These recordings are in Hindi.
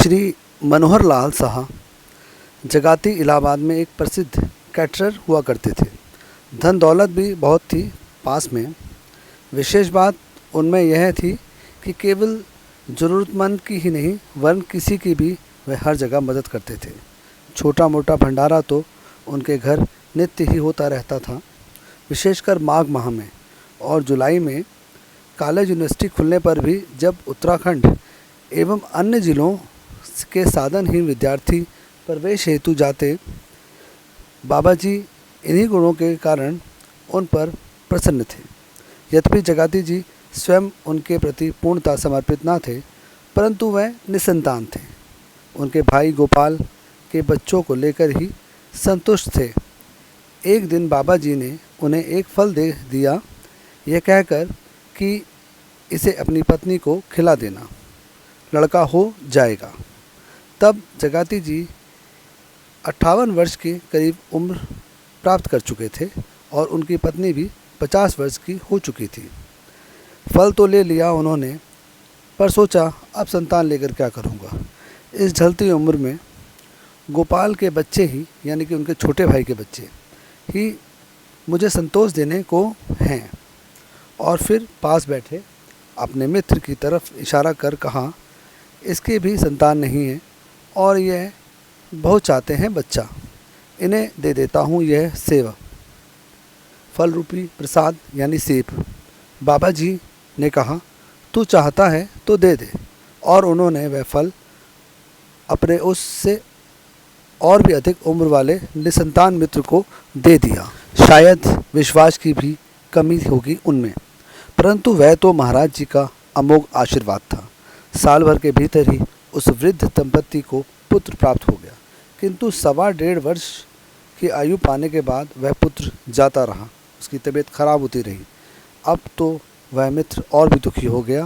श्री मनोहर लाल साहा जगाती इलाहाबाद में एक प्रसिद्ध कैटरर हुआ करते थे। धन दौलत भी बहुत थी पास में। विशेष बात उनमें यह थी कि केवल ज़रूरतमंद की ही नहीं वरन किसी की भी वे हर जगह मदद करते थे। छोटा मोटा भंडारा तो उनके घर नित्य ही होता रहता था। विशेषकर माघ माह में और जुलाई में कॉलेज यूनिवर्सिटी खुलने पर भी जब उत्तराखंड एवं अन्य जिलों के साधनहीन विद्यार्थी प्रवेश हेतु जाते, बाबा जी इन्हीं गुणों के कारण उन पर प्रसन्न थे। यद्यपि जगाती जी स्वयं उनके प्रति पूर्णतः समर्पित न थे, परंतु वह निसंतान थे। उनके भाई गोपाल के बच्चों को लेकर ही संतुष्ट थे। एक दिन बाबा जी ने उन्हें एक फल दे दिया, यह कहकर कि इसे अपनी पत्नी को खिला देना, लड़का हो जाएगा। तब जगाती जी 58 वर्ष के करीब उम्र प्राप्त कर चुके थे और उनकी पत्नी भी 50 वर्ष की हो चुकी थी। फल तो ले लिया उन्होंने, पर सोचा अब संतान लेकर क्या करूँगा। इस ढलती उम्र में गोपाल के बच्चे ही, यानी कि उनके छोटे भाई के बच्चे ही मुझे संतोष देने को हैं। और फिर पास बैठे अपने मित्र की तरफ इशारा कर कहा, इसके भी संतान नहीं है और यह बहुत चाहते हैं बच्चा, इन्हें दे देता हूँ यह सेव, फल रूपी प्रसाद यानी सेब। बाबा जी ने कहा, तू चाहता है तो दे दे। और उन्होंने वह फल अपने उससे और भी अधिक उम्र वाले निसंतान मित्र को दे दिया। शायद विश्वास की भी कमी होगी उनमें, परंतु वह तो महाराज जी का अमोघ आशीर्वाद था। साल भर के भीतर ही उस वृद्ध दंपत्ति को पुत्र प्राप्त हो गया, किंतु 1.25 वर्ष की आयु पाने के बाद वह पुत्र जाता रहा। उसकी तबीयत खराब होती रही। अब तो वह मित्र और भी दुखी हो गया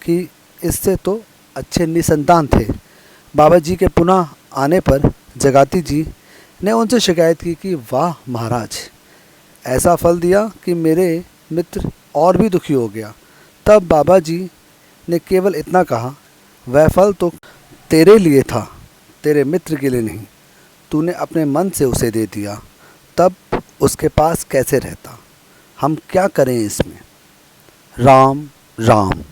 कि इससे तो अच्छे निसंतान थे। बाबा जी के पुनः आने पर जगाती जी ने उनसे शिकायत की कि वाह महाराज, ऐसा फल दिया कि मेरे मित्र और भी दुखी हो गया। तब बाबा जी ने केवल इतना कहा, वह फल तो तेरे लिए था, तेरे मित्र के लिए नहीं। तूने अपने मन से उसे दे दिया, तब उसके पास कैसे रहता। हम क्या करें इसमें। राम राम।